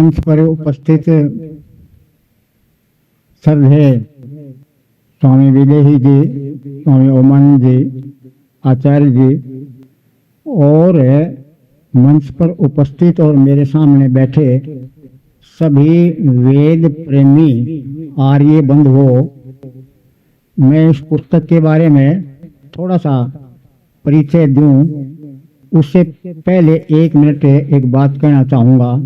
मंच पर उपस्थित श्रद्धेय स्वामी विदेही जी, स्वामी ओमानंद जी, आचार्य जी और मंच पर उपस्थित और मेरे सामने बैठे सभी वेद प्रेमी आर्य बंधुओं, मैं इस पुस्तक के बारे में थोड़ा सा परिचय दूं उससे पहले 1 मिनट एक बात कहना चाहूँगा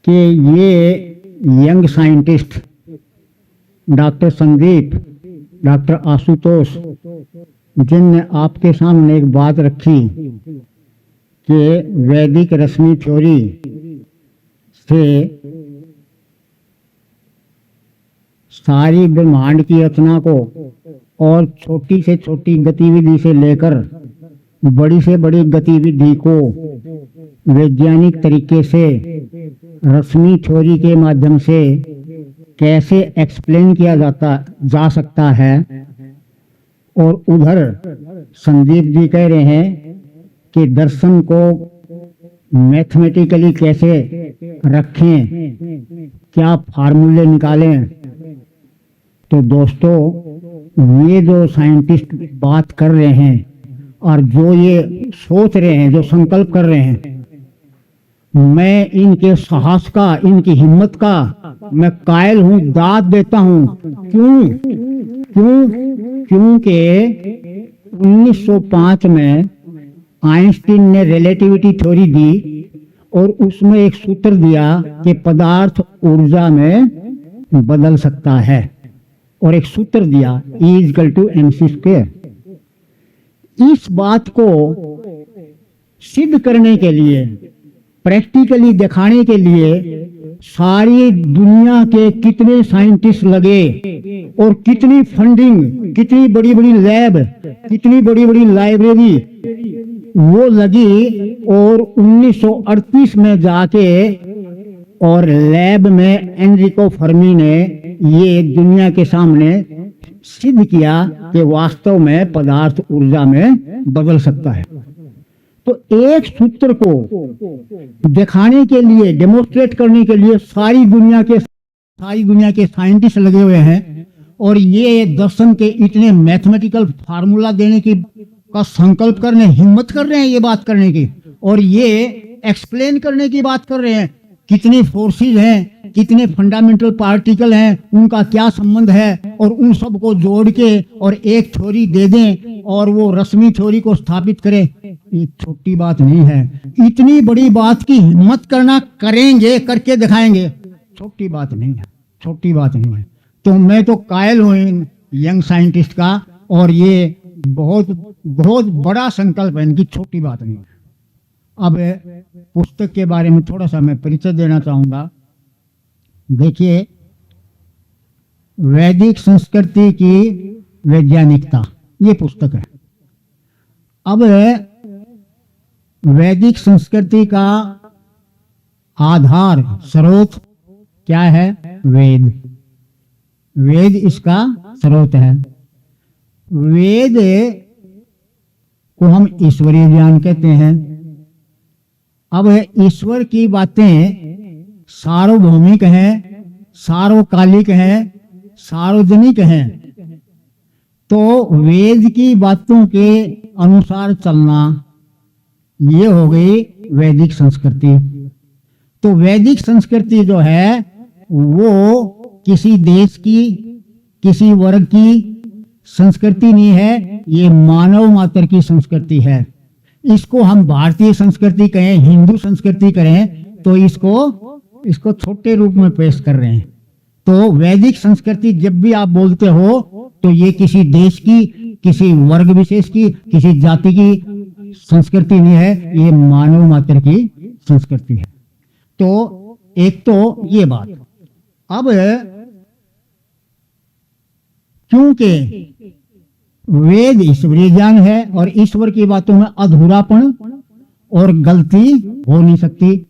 कि ये young scientist doctor Sandeep, doctor Ashutosh, जिनने आपके सामने एक बात रखी कि वैदिक रश्मि थ्योरी से सारी ब्रह्मांड की रचना को और छोटी से छोटी गतिविधि से लेकर बड़ी से बड़ी गतिविधि को वैज्ञानिक तरीके से रश्मि थ्योरी के माध्यम से कैसे एक्सप्लेन किया जा सकता है। और उधर संदीप जी कह रहे हैं कि दर्शन को मैथमेटिकली कैसे रखें, क्या फार्मूले निकालें। तो दोस्तों, ये जो साइंटिस्ट बात कर रहे हैं और जो ये सोच रहे हैं, जो संकल्प कर रहे हैं, मैं इनके साहस का, इनकी हिम्मत का मैं कायल हूं, दाद देता हूं। क्योंकि 1905 में आइंस्टीन ने रिलेटिविटी थ्योरी दी और उसमें एक सूत्र दिया कि पदार्थ ऊर्जा में बदल सकता है और एक सूत्र दिया E=mc²। इस बात को सिद्ध करने के लिए, प्रैक्टिकली दिखाने के लिए सारी दुनिया के कितने साइंटिस्ट लगे और कितनी फंडिंग, कितनी बड़ी बड़ी लैब, कितनी बड़ी बड़ी लाइब्रेरी वो लगी और 1938 में जाके और लैब में एनरिको फर्मी ने ये दुनिया के सामने सिद्ध किया कि वास्तव में पदार्थ ऊर्जा में बदल सकता है। तो एक सूत्र को दिखाने के लिए, डेमोन्स्ट्रेट करने के लिए सारी दुनिया के साइंटिस्ट लगे हुए हैं और ये दर्शन के इतने मैथमेटिकल फार्मूला देने की का संकल्प करने, हिम्मत कर रहे हैं ये बात करने की, और ये एक्सप्लेन करने की बात कर रहे हैं कितने फोर्सेस हैं, कितने फंडामेंटल पार्टिकल हैं, उनका क्या संबंध है, और उन सब को जोड़ के और एक थ्योरी दे दें और वो रश्मि थ्योरी को स्थापित करें। ये छोटी बात नहीं है। इतनी बड़ी बात की हिम्मत करना, करेंगे, करके दिखाएंगे, छोटी बात नहीं है, छोटी बात नहीं है। तो मैं तो कायल हूँ इन यंग साइंटिस्ट का, और ये बहुत बहुत बड़ा संकल्प है, इनकी छोटी बात नहीं है। अब पुस्तक के बारे में थोड़ा सा मैं परिचय देना चाहूंगा। देखिए, वैदिक संस्कृति की वैज्ञानिकता, ये पुस्तक है। अब वैदिक संस्कृति का आधार, स्रोत क्या है? वेद। वेद इसका स्रोत है। वेद को हम ईश्वरीय ज्ञान कहते हैं। अब ईश्वर की बातें सार्वभौमिक हैं, सार्वकालिक हैं, सार्वजनिक हैं। तो वेद की बातों के अनुसार चलना, ये हो गई वैदिक संस्कृति। तो वैदिक संस्कृति जो है वो किसी देश की, किसी वर्ग की संस्कृति नहीं है, ये मानव मात्र की संस्कृति है। इसको हम भारतीय संस्कृति कहें, हिंदू संस्कृति कहें, तो इसको छोटे रूप में पेश कर रहे हैं। तो वैदिक संस्कृति जब भी आप बोलते हो तो ये किसी देश की, किसी वर्ग विशेष की, किसी जाति की संस्कृति नहीं है, ये मानव मात्र की संस्कृति है। तो एक तो ये बात। अब क्योंकि वेद ईश्वरीय ज्ञान है और ईश्वर की बातों में अधूरापन और गलती हो नहीं सकती,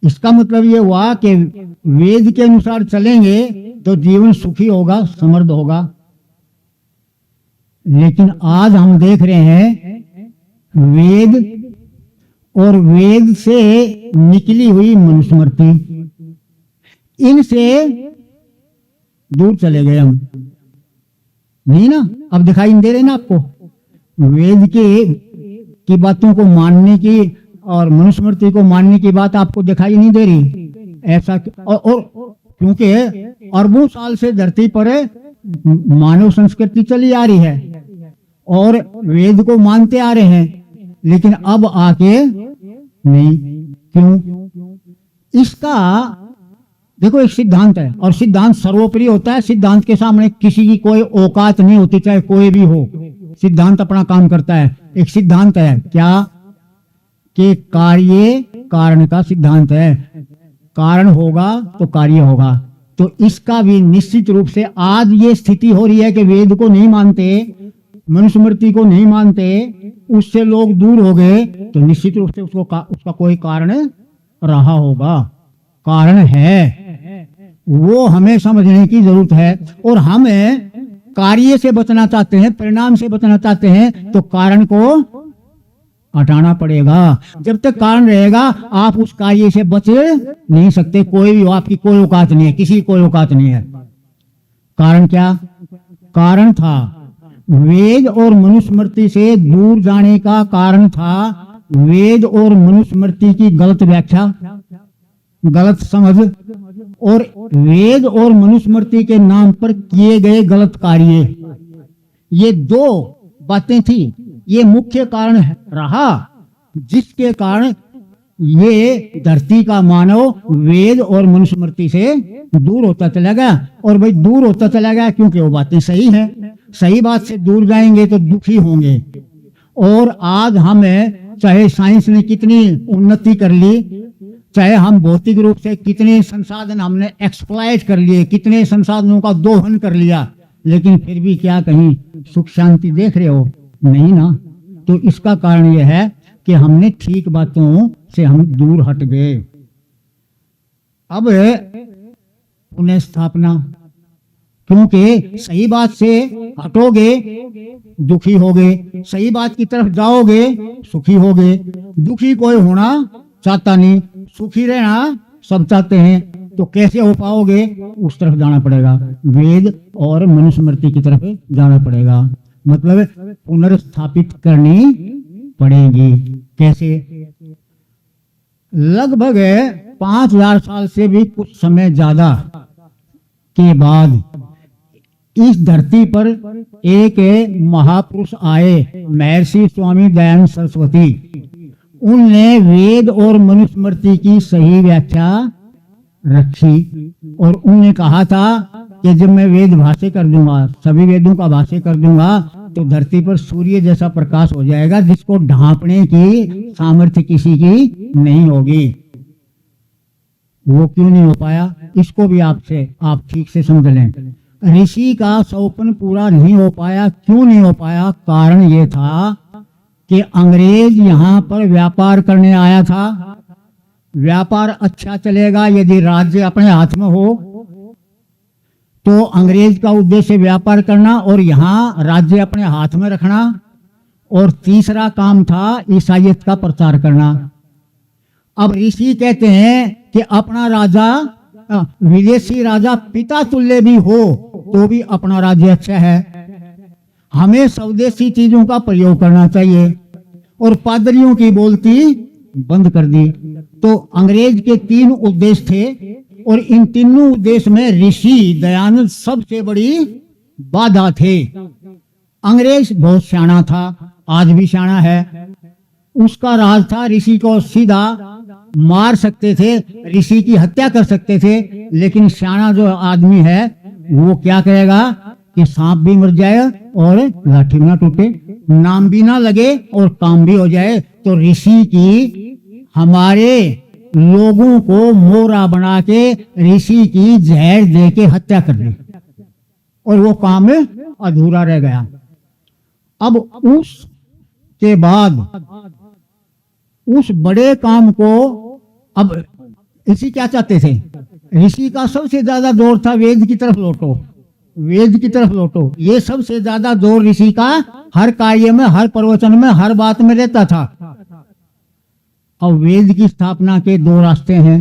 इसका मतलब ये हुआ कि वेद के अनुसार चलेंगे तो जीवन सुखी होगा, समृद्ध होगा। लेकिन आज हम देख रहे हैं वेद और वेद से निकली हुई मनुस्मृति, इनसे दूर चले गए हम, नहीं ना। अब दिखाई नहीं दे रहे ना आपको, वेद की बातों को मानने की और मनुस्मृति को मानने की बात आपको दिखाई नहीं दे रही। ऐसा और क्योंकि अरबों साल से धरती पर मानव संस्कृति चली आ रही है और वेद को मानते आ रहे हैं, लेकिन अब आके नहीं। क्यों? इसका देखो एक सिद्धांत है और सिद्धांत सर्वोपरि होता है। सिद्धांत के सामने किसी की कोई औकात नहीं होती, चाहे कोई भी हो। सिद्धांत अपना काम करता है। एक सिद्धांत है क्या कि कार्य कारण का सिद्धांत है, कारण होगा तो कार्य होगा। तो इसका भी निश्चित रूप से आज ये स्थिति हो रही है कि वेद को नहीं मानते, मनुस्मृति को नहीं मानते, उससे लोग दूर हो गए, तो निश्चित रूप से उसका कोई कारण रहा होगा, कारण है, वो हमें समझने की जरूरत है। और हम कार्य से बचना चाहते हैं, परिणाम से बचना चाहते हैं, तो कारण को हटाना पड़ेगा। जब तक कारण रहेगा आप उस कार्य से बच नहीं सकते। कोई भी हो, आपकी कोई औकात नहीं है, किसी की कोई औकात नहीं है। कारण क्या? कारण था वेद और मनुस्मृति से दूर जाने का कारण था वेद और मनुस्मृति की गलत व्याख्या, गलत समझ और वेद और मनुस्मृति के नाम पर किए गए गलत कार्य। ये दो बातें थी, ये मुख्य कारण रहा जिसके कारण ये धरती का मानव वेद और मनुस्मृति से दूर होता चला गया। और भाई दूर होता चला गया क्योंकि वो बातें सही हैं। सही बात से दूर जाएंगे तो दुखी होंगे। और आज हमें चाहे साइंस ने कितनी उन्नति कर ली, चाहे हम भौतिक रूप से कितने संसाधन हमने एक्सप्लॉइट कर लिए, कितने संसाधनों का दोहन कर लिया, लेकिन फिर भी क्या कहीं सुख शांति देख रहे हो? नहीं ना। तो इसका कारण यह है कि हमने ठीक बातों से हम दूर हट गए। अब पुनः स्थापना, क्योंकि सही बात से हटोगे दुखी होगे, सही बात की तरफ जाओगे सुखी होगे। दुखी कोई होना चाहता नहीं, सुखी रहना सब चाहते हैं। तो कैसे हो पाओगे? उस तरफ जाना पड़ेगा, वेद और मनुस्मृति की तरफ जाना पड़ेगा। मतलब पुनर्स्थापित करनी पड़ेगी। कैसे? लगभग 5000 साल से भी कुछ समय ज्यादा के बाद इस धरती पर एक महापुरुष आए, महर्षि स्वामी दयानंद सरस्वती। उनने वेद और मनुस्मृति की सही व्याख्या रखी और उन्होंने कहा था कि जब मैं वेद भाष्य कर दूंगा, सभी वेदों का भाष्य कर दूंगा, तो धरती पर सूर्य जैसा प्रकाश हो जाएगा जिसको ढांपने की सामर्थ्य किसी की नहीं होगी। वो क्यों नहीं हो पाया? इसको भी आप ठीक से समझ लें। ऋषि का सौपन पूरा नहीं हो पाया। क्यों नहीं हो पाया? कारण ये था कि अंग्रेज यहाँ पर व्यापार करने आया था। व्यापार अच्छा चलेगा यदि राज्य अपने हाथ में हो, तो अंग्रेज का उद्देश्य व्यापार करना और यहाँ राज्य अपने हाथ में रखना। और तीसरा काम था ईसाईयत का प्रचार करना। अब ऋषि कहते हैं कि अपना राजा, विदेशी राजा पिता तुल्य भी हो तो भी अपना राज्य अच्छा है, हमें स्वदेशी चीजों का प्रयोग करना चाहिए। और पादरियों की बोलती बंद कर दी। तो अंग्रेज के 3 उद्देश्य थे और इन तीनों उद्देश्य में ऋषि दयानंद सबसे बड़ी बाधा थे। अंग्रेज बहुत सियाना था, आज भी सियाना है। उसका राज था ऋषि को सीधा मार सकते थे, ऋषि की हत्या कर सकते थे, लेकिन सियाना जो आदमी है वो क्या करेगा कि सांप भी मर जाए और लाठी ना टूटे, नाम भी ना लगे और काम भी हो जाए। तो ऋषि की हमारे लोगों को मोरा बना के ऋषि की जहर दे के हत्या कर दी और वो काम अधूरा रह गया। अब उसके बाद उस बड़े काम को अब ऋषि क्या चाहते थे? ऋषि का सबसे ज्यादा जोर था वेद की तरफ लौटो, वेद की तरफ लौटो। ये सबसे ज्यादा जोर ऋषि का हर कार्य में, हर प्रवचन में, हर बात में रहता था। अब वेद की स्थापना के दो रास्ते हैं,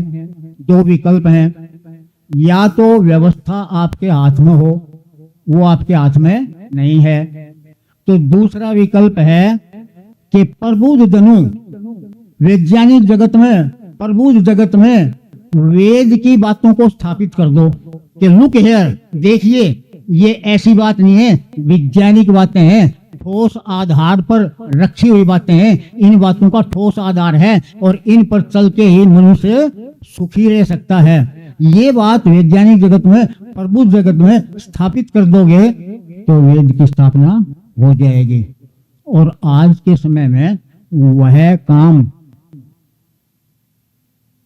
दो विकल्प हैं। या तो व्यवस्था आपके हाथ में हो, वो आपके हाथ में नहीं है। तो दूसरा विकल्प है कि प्रबुद्ध जनों, वैज्ञानिक जगत में, प्रबुद्ध जगत में वेद की बातों को स्थापित कर दो कि लुक हियर, देखिए ये ऐसी बात नहीं है, वैज्ञानिक बातें हैं, ठोस आधार पर रखी हुई बातें हैं, इन बातों का ठोस आधार है और इन पर चल के ही मनुष्य सुखी रह सकता है। ये बात वैज्ञानिक जगत में, प्रबुद्ध जगत में स्थापित कर दोगे तो वेद की स्थापना हो जाएगी। और आज के समय में वह काम,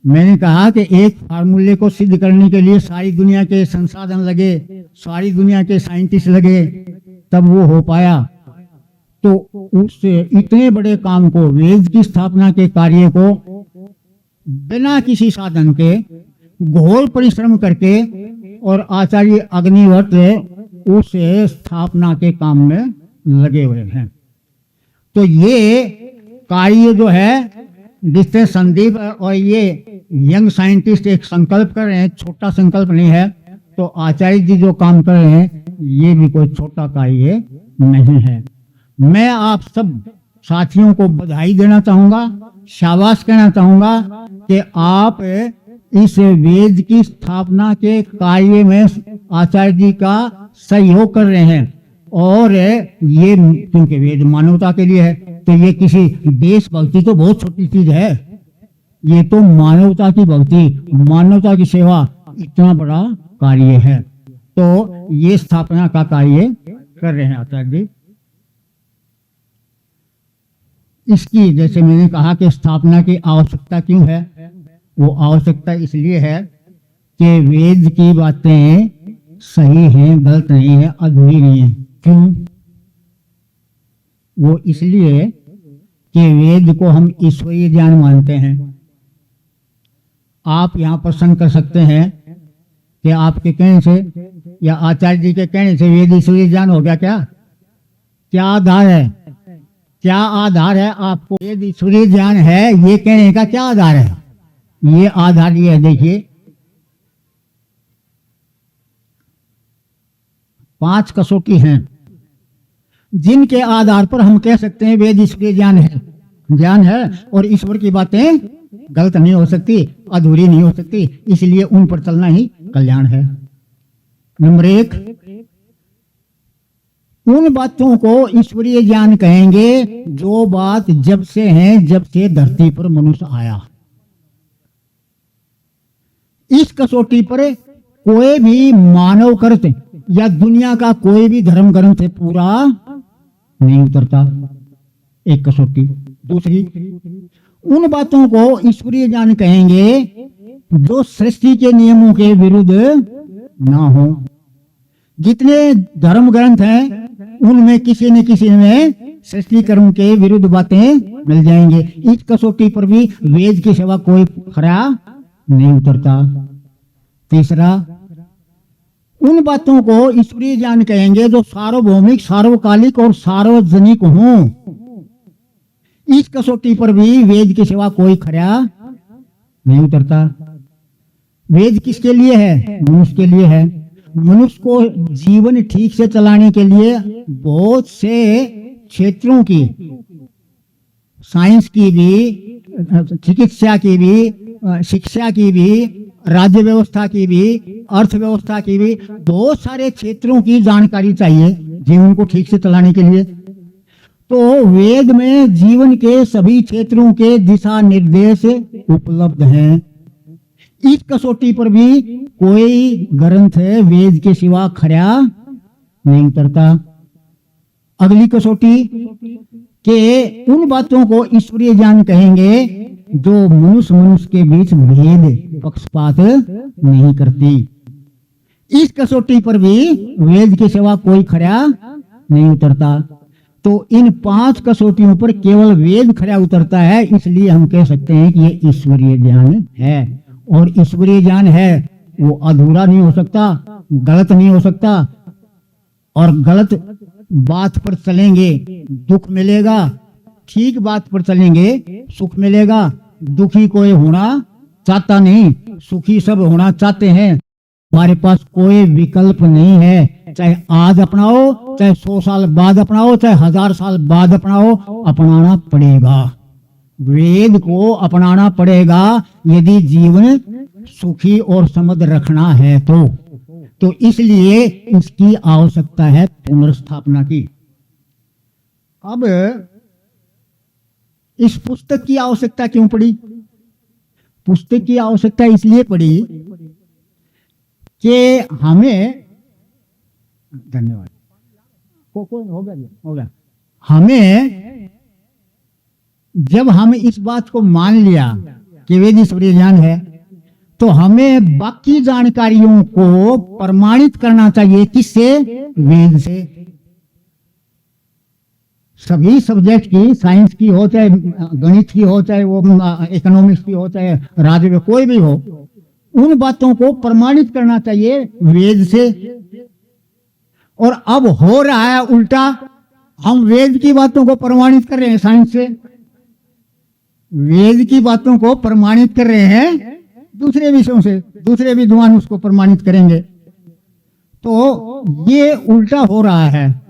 मैंने कहा कि एक फार्मूले को सिद्ध करने के लिए सारी दुनिया के संसाधन लगे, सारी दुनिया के साइंटिस्ट लगे, तब वो हो पाया। तो उस इतने बड़े काम को, वेद की स्थापना के कार्य को बिना किसी साधन के घोर परिश्रम करके, और आचार्य अग्निहोत्र उस स्थापना के काम में लगे हुए हैं। तो ये कार्य जो है, जिससे संदीप और ये यंग साइंटिस्ट एक संकल्प कर रहे हैं, छोटा संकल्प नहीं है, तो आचार्य जी जो काम कर रहे हैं ये भी कोई छोटा कार्य नहीं है। मैं आप सब साथियों को बधाई देना चाहूंगा, शाबाश कहना चाहूंगा कि आप इस वेद की स्थापना के कार्य में आचार्य जी का सहयोग कर रहे हैं। और ये क्योंकि वेद मानवता के लिए है, तो ये किसी देशभक्ति तो बहुत छोटी चीज है, ये तो मानवता की भक्ति, मानवता की सेवा इतना बड़ा कार्य है। तो ये स्थापना का कार्य कर रहे हैं आचार्य जी। इसकी, जैसे मैंने कहा कि स्थापना की आवश्यकता क्यों है, वो आवश्यकता इसलिए है कि वेद की बातें सही हैं, गलत नहीं है, अधूरी नहीं है। क्यों? वो इसलिए कि वेद को हम ईश्वरीय ज्ञान मानते हैं। आप यहाँ प्रश्न कर सकते हैं कि आपके कहने से या आचार्य जी के कहने से वेद ईश्वरीय ज्ञान हो गया क्या? क्या आधार है, क्या आधार है आपको वेद ईश्वरीय ज्ञान है ये कहने का? क्या आधार है? ये आधार ये है, देखिए 5 कसौटी हैं जिनके आधार पर हम कह सकते हैं वेद ईश्वरीय ज्ञान है, ज्ञान है, और ईश्वर की बातें गलत नहीं हो सकती, अधूरी नहीं हो सकती, इसलिए उन पर चलना ही कल्याण है। नंबर 1, उन बातों को ईश्वरीय ज्ञान कहेंगे जो बात जब से है, जब से धरती पर मनुष्य आया। इस कसौटी पर कोई भी मानव कृत या दुनिया का कोई भी धर्म ग्रंथ पूरा नहीं उतरता, एक कसौटी। दूसरी, उन बातों को ईश्वरीय ज्ञान कहेंगे जो सृष्टि के नियमों के विरुद्ध ना हो। जितने धर्म ग्रंथ हैं उनमें किसी न किसी में सृष्टि कर्म के विरुद्ध बातें मिल जाएंगे। इस कसौटी पर भी वेद की सेवा कोई खरा नहीं उतरता। तीसरा, उन बातों को ईश्वरीय ज्ञान कहेंगे जो सार्वभौमिक, सार्वकालिक और सार्वजनिक हों। इस कसौटी पर भी वेद की सेवा कोई खरा नहीं उतरता। वेद किसके लिए है? मनुष्य के लिए है। मनुष्य को जीवन ठीक से चलाने के लिए बहुत से क्षेत्रों की, साइंस की भी, चिकित्सा की भी, शिक्षा की भी, राज्य व्यवस्था की भी, अर्थव्यवस्था की भी, बहुत सारे क्षेत्रों की जानकारी चाहिए जीवन को ठीक से चलाने के लिए। तो वेद में जीवन के सभी क्षेत्रों के दिशा निर्देश उपलब्ध हैं। इस कसौटी पर भी कोई ग्रंथ वेद के सिवा खरा नहीं उतरता। अगली कसौटी के उन बातों को ईश्वरीय ज्ञान कहेंगे जो मनुष्य के बीच भेद, पक्षपात नहीं करती। इस कसौटी पर भी वेद के सिवा कोई खरा नहीं उतरता। तो इन 5 कसौटियों पर केवल वेद खरा उतरता है, इसलिए हम कह सकते हैं कि ये ईश्वरीय ज्ञान है। और ईश्वरीय ज्ञान है वो अधूरा नहीं हो सकता, गलत नहीं हो सकता। और गलत बात पर चलेंगे दुख मिलेगा, ठीक बात पर चलेंगे सुख मिलेगा। दुखी कोई होना चाहता नहीं, सुखी सब होना चाहते हैं। हमारे पास कोई विकल्प नहीं है, चाहे आज अपनाओ, चाहे 100 साल बाद अपनाओ, चाहे 1000 साल बाद अपनाओ, अपनाना पड़ेगा। वेद को अपनाना पड़ेगा यदि जीवन सुखी और समृद्ध रखना है तो इसलिए इसकी आवश्यकता है पुनर्स्थापना की। अब इस पुस्तक की आवश्यकता क्यों पड़ी? पुस्तक की आवश्यकता इसलिए पड़ी कि हमें, धन्यवाद, हो गया, हमें जब हम इस बात को मान लिया कि वेद ईश्वरीय ज्ञान है, तो हमें बाकी जानकारियों को प्रमाणित करना चाहिए। किससे? वेद से। सभी सब्जेक्ट की, साइंस की हो, चाहे गणित की हो, चाहे वो इकोनॉमिक्स की हो, चाहे राजनीति, कोई भी हो, उन बातों को प्रमाणित करना चाहिए वेद से। और अब हो रहा है उल्टा, हम वेद की बातों को प्रमाणित कर रहे हैं साइंस से, वेद की बातों को प्रमाणित कर रहे हैं दूसरे विषयों से, दूसरे विद्वान उसको प्रमाणित करेंगे। तो ये उल्टा हो रहा है,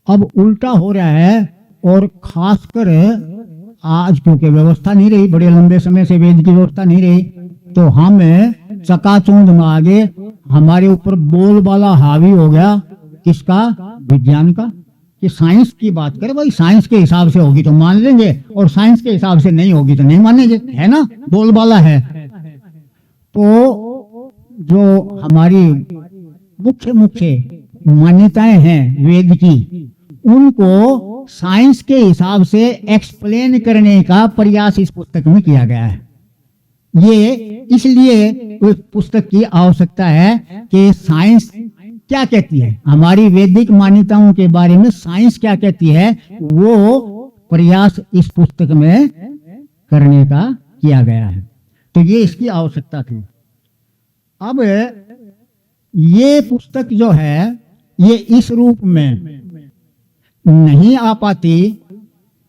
अब उल्टा हो रहा है। और खासकर आज क्योंकि व्यवस्था नहीं रही, बड़े लंबे समय से वेद की व्यवस्था नहीं रही, तो हम चकाचौंध में आगे हमारे ऊपर बोलबाला हावी हो गया। किसका? विज्ञान का। कि साइंस की बात करें, भाई साइंस के हिसाब से होगी तो मान लेंगे, और साइंस के हिसाब से नहीं होगी तो नहीं मानेंगे, है ना? बोलबाला है। तो जो हमारी मुख्य मान्यताएं हैं वेद की, उनको साइंस के हिसाब से एक्सप्लेन करने का प्रयास इस पुस्तक में किया गया है। ये इसलिए उस पुस्तक की आवश्यकता है कि साइंस क्या कहती है, हमारी वैदिक मान्यताओं के बारे में साइंस क्या कहती है, वो प्रयास इस पुस्तक में करने का किया गया है। तो ये इसकी आवश्यकता थी। अब ये पुस्तक जो है ये इस रूप में नहीं आ पाती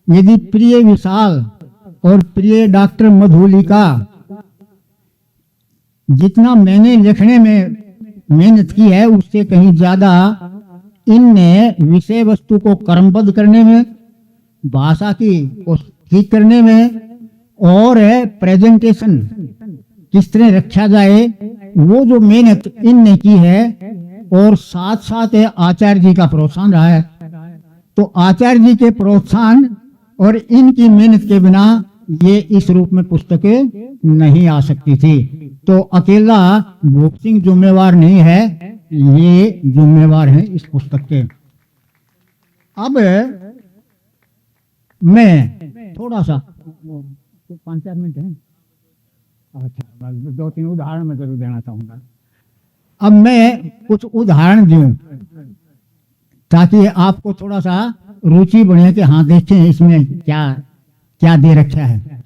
यदि प्रिय विशाल और प्रिय डॉक्टर मधुलिका जितना मैंने लिखने में मेहनत की है उससे कहीं ज्यादा इनने विषय वस्तु को क्रमबद्ध करने में, भाषा की को ठीक करने में, और प्रेजेंटेशन किस तरह रखा जाए, वो जो मेहनत इनने की है, और साथ साथ आचार्य जी का प्रोत्साहन रहा है। तो आचार्य जी के प्रोत्साहन और इनकी मेहनत के बिना ये इस रूप में पुस्तकें नहीं आ सकती थी। तो अकेला भूप सिंह जिम्मेवार नहीं है, ये जिम्मेवार है इस पुस्तक के। अब मैं थोड़ा सा 5-4 मिनट है, अच्छा 2-3 उदाहरण मैं जरूर देना चाहूंगा। अब मैं कुछ उदाहरण दूं ताकि आपको थोड़ा सा रुचि बने कि हाँ देखें इसमें क्या क्या दे रखा है।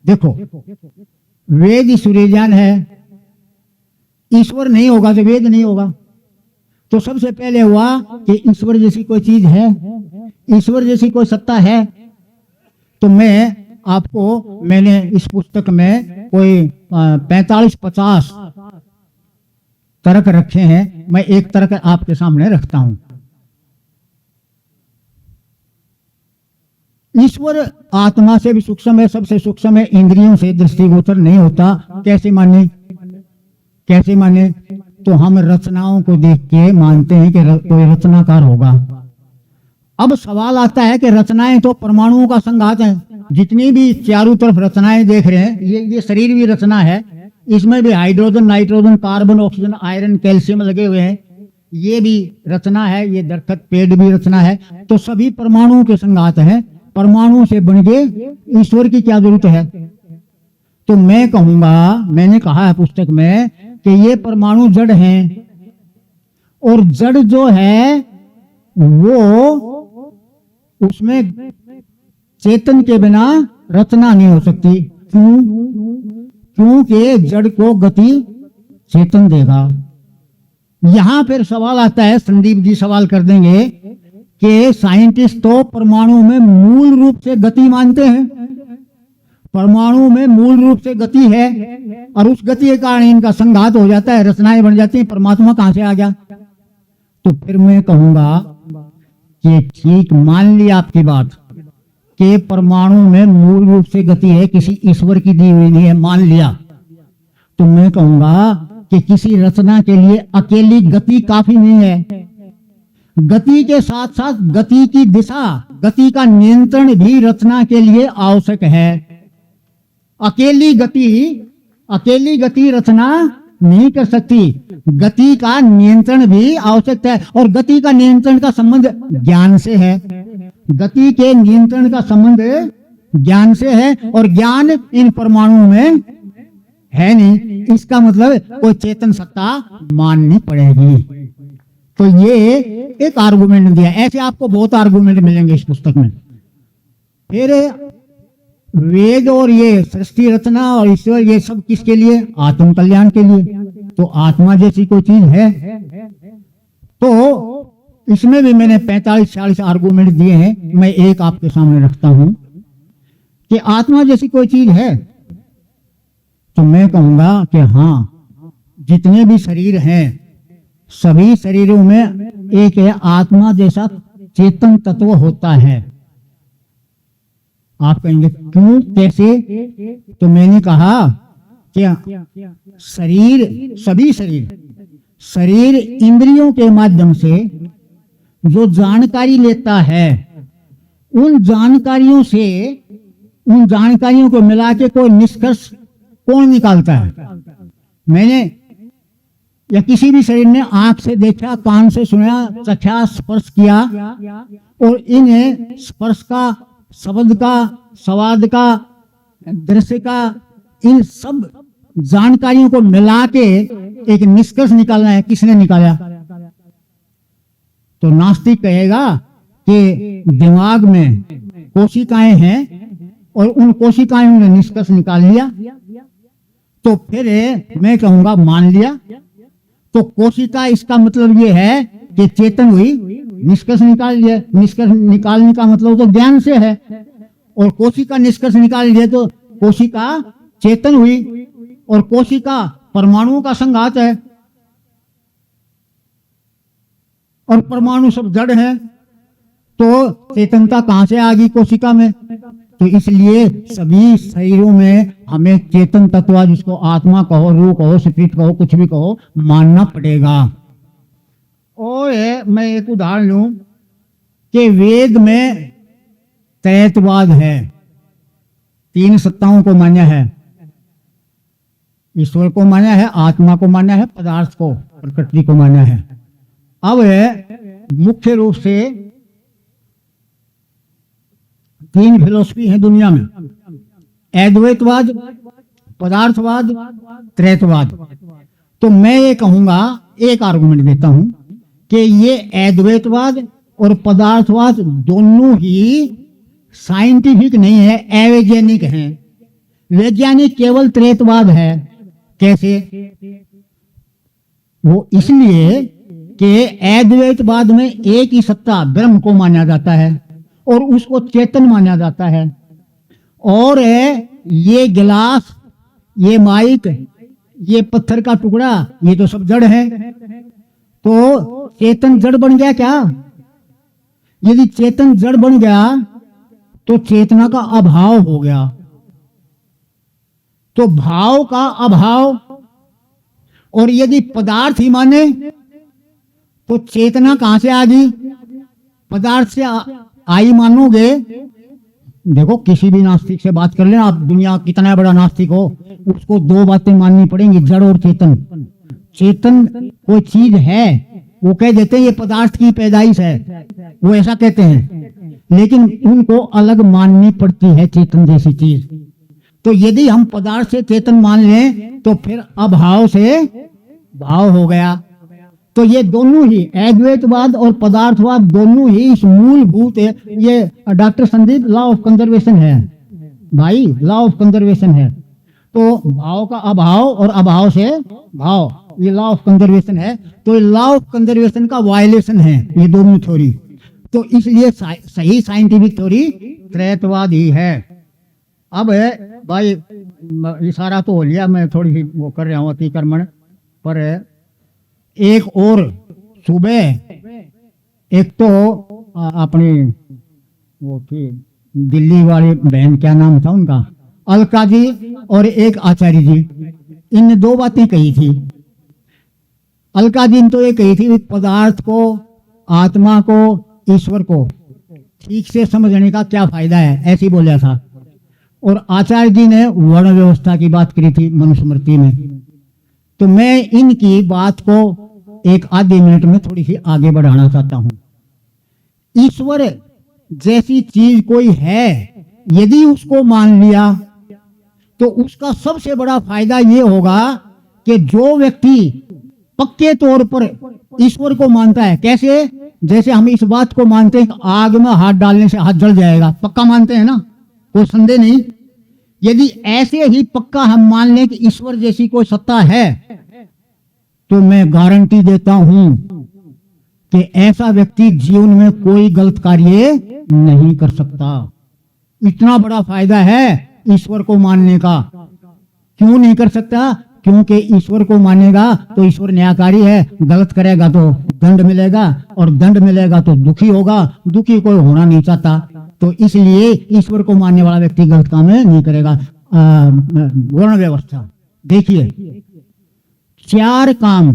देखो, वेद ईश्वरीय ज्ञान है, ईश्वर नहीं होगा तो वेद नहीं होगा। तो सबसे पहले हुआ कि ईश्वर जैसी कोई चीज है, ईश्वर जैसी कोई सत्ता है। तो मैंने इस पुस्तक में कोई 45-50 तर्क रखे हैं, मैं एक तर्क आपके सामने रखता हूं। ईश्वर आत्मा से भी सूक्ष्म है, सबसे सूक्ष्म है, इंद्रियों से दृष्टिगोचर नहीं होता। कैसे माने? तो हम रचनाओं को देख के मानते हैं कि कोई रचनाकार होगा। अब सवाल आता है कि रचनाएं तो परमाणुओं का संघात है। जितनी भी चारों तरफ रचनाएं देख रहे हैं, ये शरीर भी रचना है, इसमें भी hydrogen, nitrogen, carbon, oxygen, iron, calcium लगे हुए हैं, ये भी रचना है, ये दरख्त पेड़ भी रचना है। तो सभी परमाणुओं के संघात हैं, परमाणु से बन गए, ईश्वर की क्या जरूरत है? तो मैं कहूंगा, मैंने कहा है पुस्तक में कि ये परमाणु जड़ हैं, और जड़ जो है वो उसमें चेतन के बिना रचना नहीं हो सकती। क्यों? क्योंकि जड़ को गति चेतन देगा। यहां फिर सवाल आता है, संदीप जी सवाल कर देंगे कि साइंटिस्ट तो परमाणु में मूल रूप से गति मानते हैं, परमाणु में मूल रूप से गति है और उस गति के कारण इनका संघात हो जाता है, रचनाएं बन जाती हैं। परमात्मा कहां से आ गया? तो फिर मैं कहूंगा कि ठीक मान लिया आपकी बात कि परमाणु में मूल रूप से गति है, किसी ईश्वर की दी हुई नहीं है, मान लिया। तो मैं कहूंगा कि किसी रचना के लिए अकेली गति काफी नहीं है। गति के साथ साथ गति की दिशा, गति का नियंत्रण भी रचना के लिए आवश्यक है। अकेली गति रचना नहीं कर सकती, गति का नियंत्रण भी आवश्यक है। और गति का नियंत्रण का संबंध ज्ञान से है, गति के नियंत्रण का संबंध ज्ञान से है, और ज्ञान इन परमाणुओं में है नहीं। इसका मतलब कोई चेतन सत्ता माननी पड़ेगी। तो ये एक आर्गुमेंट दिया। ऐसे आपको बहुत आर्गुमेंट मिलेंगे इस पुस्तक में। फिर वेद और ये सृष्टि रचना और ईश्वर, ये सब किसके लिए? आत्म कल्याण के लिए। तो आत्मा जैसी कोई चीज है? तो इसमें भी मैंने 45-46 आर्गुमेंट दिए हैं। मैं एक आपके सामने रखता हूं कि आत्मा जैसी कोई चीज है। तो मैं कहूंगा कि हाँ, जितने भी शरीर हैं सभी शरीरों में एक है आत्मा जैसा चेतन तत्व होता है। आप कहेंगे क्यों, कैसे? तो मैंने कहा कि सभी शरीर इंद्रियों के माध्यम से जो जानकारी लेता है, उन जानकारियों को मिला के कोई निष्कर्ष कौन निकालता है? मैंने या किसी भी शरीर ने आंख से देखा, कान से सुना, चखा, स्पर्श किया, और इन स्पर्श का, शब्द का, स्वाद का, दृश्य का, इन सब जानकारियों को मिला के एक निष्कर्ष निकालना है। किसने निकाला? तो नास्तिक कहेगा कि दिमाग में कोशिकाएं हैं और उन कोशिकाओं ने निष्कर्ष निकाल लिया। तो फिर मैं कहूंगा मान लिया। तो कोशिका, इसका मतलब ये है कि चेतन हुई, निष्कर्ष निकाल लिया। निष्कर्ष निकालने का मतलब तो ज्ञान से है, और कोशिका निष्कर्ष निकाल लिया तो कोशिका चेतन हुई, और कोशिका परमाणुओं का संघात है, और परमाणु सब जड़ है। तो चेतनता कहां से आ गई कोशिका में? तो इसलिए सभी शरीरों में हमें चेतन तत्व, जिसको आत्मा कहो, रूह कहो, स्पिरिट कहो, कुछ भी कहो, मानना पड़ेगा। और मैं एक उदाहरण लूं कि वेद में त्रैतवाद है, 3 सत्ताओं को मान्य है। ईश्वर को मान्य है, आत्मा को मान्य है, पदार्थ को, प्रकृति को मान्य है। अब मुख्य रूप से 3 फिलोसफी है दुनिया में, अद्वैतवाद, पदार्थवाद, त्रैतवाद। तो मैं ये कहूंगा, एक आर्गुमेंट देता हूं कि ये अद्वैतवाद और पदार्थवाद दोनों ही साइंटिफिक नहीं है, अवैज्ञानिक हैं। वैज्ञानिक केवल त्रैतवाद है। कैसे? वो इसलिए कि अद्वैतवाद में एक ही सत्ता ब्रह्म को माना जाता है और उसको चेतन माना जाता है। और ये गिलास, ये माइक, ये पत्थर का टुकड़ा, ये तो सब जड़ है। तो चेतन जड़ बन गया क्या? यदि चेतन जड़ बन गया तो चेतना का अभाव हो गया। तो भाव का अभाव, और यदि पदार्थ ही माने तो चेतना कहां से आ गई? पदार्थ से आई मानोगे। देखो, किसी भी नास्तिक से बात कर लेना आप, दुनिया कितना बड़ा नास्तिक हो, उसको 2 बातें माननी पड़ेंगी, जड़ और चेतन। चेतन कोई चीज है, वो कह देते हैं ये पदार्थ की पैदाइश है, वो ऐसा कहते हैं, लेकिन उनको अलग माननी पड़ती है चेतन जैसी चीज। तो यदि हम पदार्थ से चेतन मान लें तो फिर अभाव से भाव हो गया। तो ये दोनों ही, अद्वैतवाद और पदार्थवाद, दोनों ही इस मूलभूत है। ये doctor Sandeep law of conservation है भाई, लॉ ऑफ कंजर्वेशन है। तो भाव का अभाव और अभाव से भाव, ये लॉ ऑफ कंजर्वेशन है। तो लॉ ऑफ कंजर्वेशन का वायलेशन है ये दोनों थ्योरी। तो इसलिए सही साइंटिफिक थ्योरी त्रैतवाद ही है। अब भाई इशारा तो हो लिया, मैं थोड़ी सी वो कर रहा हूँ अतिक्रमण, पर एक और सुबह एक तो अपनी वो थी दिल्ली वाली बहन, क्या नाम था उनका, अलका जी, और एक आचार्य जी, इन दो बातें कही थी। अलका जी ने तो ये कही थी पदार्थ को, आत्मा को, ईश्वर को ठीक से समझने का क्या फायदा है, ऐसी बोला था। और आचार्य जी ने वर्ण व्यवस्था की बात करी थी मनुस्मृति में। तो मैं इनकी बात को एक आधे मिनट में थोड़ी सी आगे बढ़ाना चाहता हूं। ईश्वर जैसी चीज कोई है, यदि उसको मान लिया तो उसका सबसे बड़ा फायदा ये होगा कि जो व्यक्ति पक्के तौर पर ईश्वर को मानता है, कैसे, जैसे हम इस बात को मानते हैं कि आग में हाथ डालने से हाथ जल जाएगा, पक्का मानते हैं ना, कोई संदेह नहीं। यदि ऐसे ही पक्का हम मान लें कि ईश्वर जैसी कोई सत्ता है, तो मैं गारंटी देता हूं कि ऐसा व्यक्ति जीवन में कोई गलत कार्य नहीं कर सकता। इतना बड़ा फायदा है ईश्वर को मानने का। क्यों नहीं कर सकता? क्योंकि ईश्वर को मानेगा तो ईश्वर न्यायकारी है, गलत करेगा तो दंड मिलेगा, और दंड मिलेगा तो दुखी होगा, दुखी कोई होना नहीं चाहता। तो इसलिए ईश्वर को मानने वाला व्यक्ति गलत काम नहीं करेगा। वर्ण व्यवस्था देखिए, 4 काम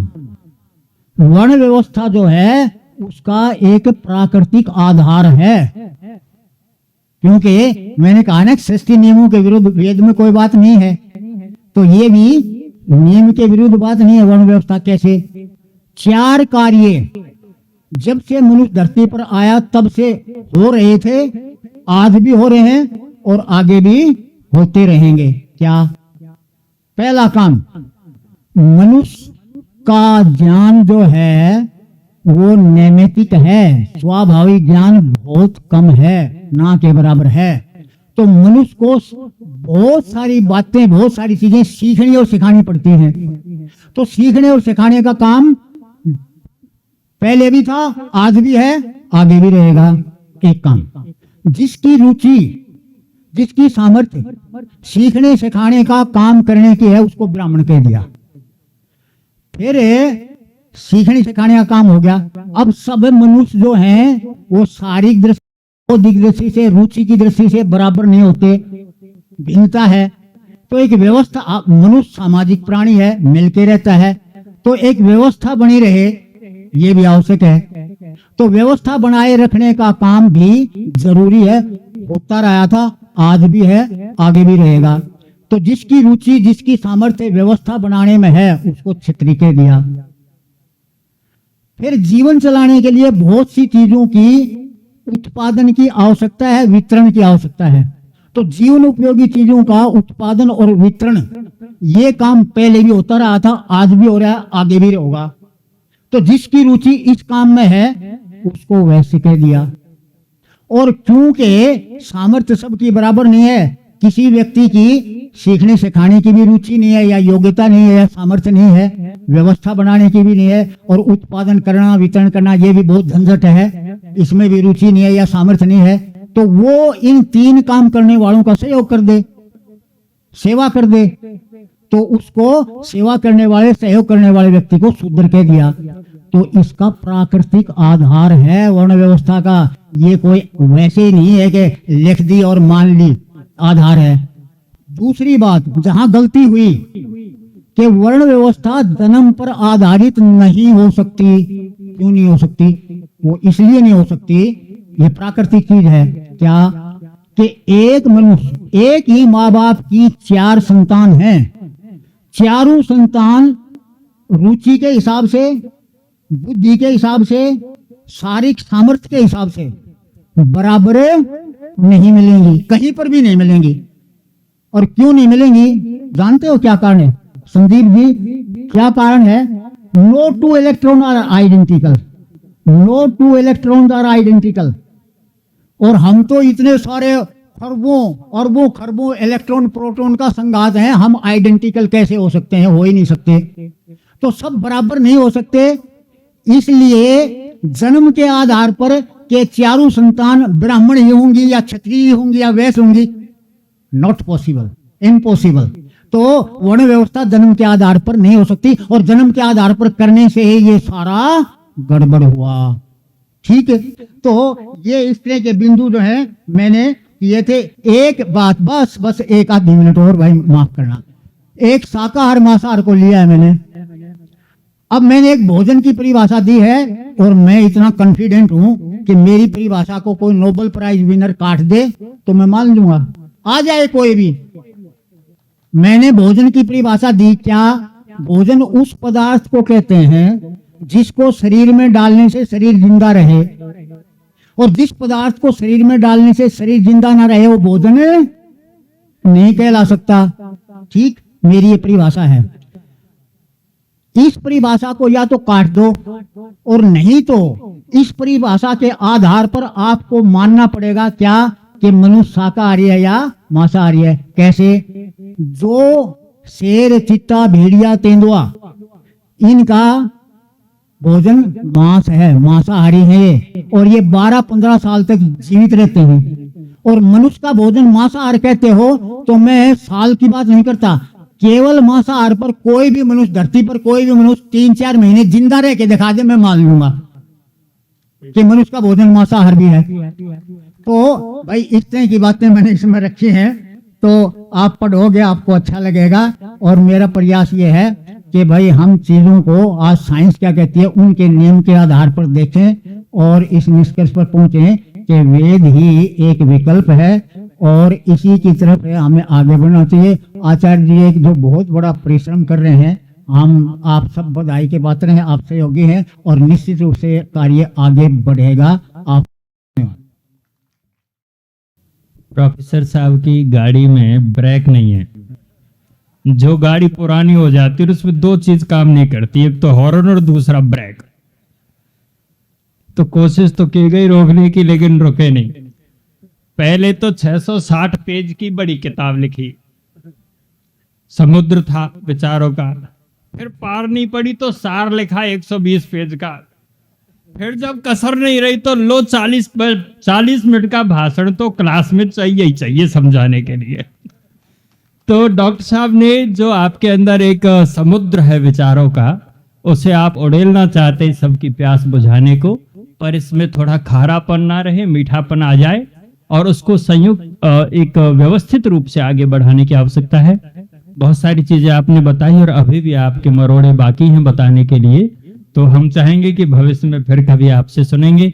वर्ण व्यवस्था जो है उसका एक प्राकृतिक आधार है। क्योंकि मैंने कहा ना, सृष्टि नियमों के विरुद्ध वेद में कोई बात नहीं है, तो ये भी नियम के विरुद्ध बात नहीं है। वर्ण व्यवस्था कैसे? 4 कार्य जब से मनुष्य धरती पर आया तब से हो रहे थे, आज भी हो रहे हैं और आगे भी होते रहेंगे। क्या? पहला काम, मनुष्य का ज्ञान जो है वो नैमित्तिक है, स्वाभाविक ज्ञान बहुत कम है, ना के बराबर है। तो मनुष्य को बहुत सारी बातें, बहुत सारी चीजें सीखनी और सिखानी पड़ती हैं। तो सीखने और सिखाने का काम पहले भी था, आज भी है, आगे भी रहेगा। एक काम, जिसकी रुचि, जिसकी सामर्थ्य सीखने सिखाने का काम करने की है, उसको ब्राह्मण कह दिया। फिर सीखने सिखाने का काम हो गया। अब सब मनुष्य जो हैं वो शारीरिक दृष्टि, बौद्धिक दृष्टि से, रुचि की दृष्टि से बराबर नहीं होते, भिन्नता है। तो एक व्यवस्था, मनुष्य सामाजिक प्राणी है, मिलके रहता है, तो एक व्यवस्था बनी रहे, ये भी आवश्यक है। तो व्यवस्था बनाए रखने का काम भी जरूरी है, होता रहा था, आज भी है, आगे भी रहेगा। तो जिसकी रुचि, जिसकी सामर्थ्य व्यवस्था बनाने में है, उसको क्षत्रिय कह दिया। फिर जीवन चलाने के लिए बहुत सी चीजों की उत्पादन की आवश्यकता है, वितरण की आवश्यकता है। तो जीवन उपयोगी चीजों का उत्पादन और वितरण, ये काम पहले भी होता रहा था, आज भी हो रहा है, आगे भी होगा। तो जिसकी रुचि इस काम में है उसको वैसे कह दिया। और क्योंकि सामर्थ्य सबकी बराबर नहीं है, किसी व्यक्ति की सीखने सिखाने की भी रुचि नहीं है, या योग्यता नहीं है, या सामर्थ्य नहीं है, व्यवस्था बनाने की भी नहीं है, और उत्पादन करना, वितरण करना, ये भी बहुत झंझट है, इसमें भी रुचि नहीं है या सामर्थ्य नहीं है, तो वो इन 3 काम करने वालों का सहयोग कर दे, सेवा कर दे, तो उसको सेवा करने वाले, सहयोग करने वाले व्यक्ति को शूद्र कह दिया। तो इसका प्राकृतिक आधार है वर्ण व्यवस्था का। ये कोई वैसे ही नहीं है कि लिख दी और मान ली, आधार है। दूसरी बात, जहां गलती हुई कि वर्ण व्यवस्था जन्म पर आधारित नहीं हो सकती। क्यों नहीं हो सकती? वो इसलिए नहीं हो सकती, ये प्राकृतिक चीज है। क्या? कि एक मनुष्य, एक ही माँ बाप की 4 संतान हैं, चारों संतान रुचि के हिसाब से, बुद्धि के हिसाब से, शारीरिक सामर्थ्य के हिसाब से बराबर नहीं मिलेंगी, कहीं पर भी नहीं मिलेंगी। और क्यों नहीं मिलेंगी जानते हो क्या कारण है संदीप जी? क्या कारण है? No 2 electron are identical, no 2 electron are identical. और हम तो इतने सारे खरबों, अरबों, खरबों इलेक्ट्रॉन प्रोटॉन का संघात है, हम आइडेंटिकल कैसे हो सकते हैं? हो ही नहीं सकते। तो सब बराबर नहीं हो सकते। इसलिए जन्म के आधार पर के चारों संतान ब्राह्मण ही होंगी या क्षत्रिय होंगी या वैश्य होंगी, नॉट पॉसिबल, इम्पॉसिबल। तो वर्ण व्यवस्था जन्म के आधार पर नहीं हो सकती, और जन्म के आधार पर करने से ही ये सारा गड़बड़ हुआ। ठीक है, तो ये इस तरह के बिंदु जो है मैंने किए थे। एक बात, बस एक आध मिनट और भाई माफ करना, एक शाकाहार मांसाहार को लिया है मैंने। अब मैंने एक भोजन की परिभाषा दी है, और मैं इतना कॉन्फिडेंट हूं कि मेरी परिभाषा को कोई नोबेल प्राइज विनर काट दे तो मैं मान लूंगा, आ जाए कोई भी। मैंने भोजन की परिभाषा दी क्या? भोजन उस पदार्थ को कहते हैं जिसको शरीर में डालने से शरीर जिंदा रहे, और जिस पदार्थ को शरीर में डालने से शरीर जिंदा ना रहे वो भोजन नहीं कहला सकता। ठीक, मेरी ये परिभाषा है। इस परिभाषा को या तो काट दो, और नहीं तो इस परिभाषा के आधार पर आपको मानना पड़ेगा क्या कि मनुष्य शाकाहारी है या मांसाहारी है। कैसे? जो शेर, चीता, भेड़िया, तेंदुआ, इनका भोजन मांस है, मांसाहारी है ये, और ये 12-15 साल तक जीवित रहते हैं। और मनुष्य का भोजन मांसाहार कहते हो तो मैं साल की बात नहीं करता, केवल मांसाहार पर कोई भी मनुष्य, धरती पर कोई भी मनुष्य 3-4 महीने जिंदा रह के दिखा दे, मैं मान लूंगा कि मनुष्य का भोजन मांसाहार भी है। तो भाई इस तरह की बातें मैंने इसमें रखी हैं, तो आप पढ़ोगे, आपको अच्छा लगेगा। और मेरा प्रयास ये है कि भाई हम चीजों को, आज साइंस क्या कहती है, उनके नियम के आधार पर देखें और इस निष्कर्ष पर पहुंचे कि वेद ही एक विकल्प है, और इसी की तरफ हमें आगे बढ़ना चाहिए। आचार्य जी एक जो बहुत बड़ा परिश्रम कर रहे हैं, हम आप सब बधाई के पात्र हैं, आप सहयोगी हैं, और निश्चित रूप से कार्य आगे बढ़ेगा। आप प्रोफेसर साहब की गाड़ी में ब्रेक नहीं है। जो गाड़ी पुरानी हो जाती है उसमें दो चीज काम नहीं करती, एक तो हॉर्न और दूसरा ब्रेक। तो कोशिश तो की गई रोकने की, लेकिन रुके नहीं। पहले तो 660 पेज की बड़ी किताब लिखी, समुद्र था विचारों का। फिर पार नहीं पड़ी तो सार लिखा 120 पेज का। फिर जब कसर नहीं रही तो लो 40 मिनट का भाषण तो क्लास में चाहिए ही चाहिए समझाने के लिए। तो डॉक्टर साहब ने जो आपके अंदर एक समुद्र है विचारों का, उसे आप उड़ेलना चाहते हैं सबकी प्यास बुझाने को, पर इसमें थोड़ा खारापन ना रहे, मीठापन आ जाए, और उसको संयुक्त एक व्यवस्थित रूप से आगे बढ़ाने की आवश्यकता है। बहुत सारी चीजें आपने बताई और अभी भी आपके मरोड़े बाकी हैं बताने के लिए। तो हम चाहेंगे कि भविष्य में फिर कभी आपसे सुनेंगे।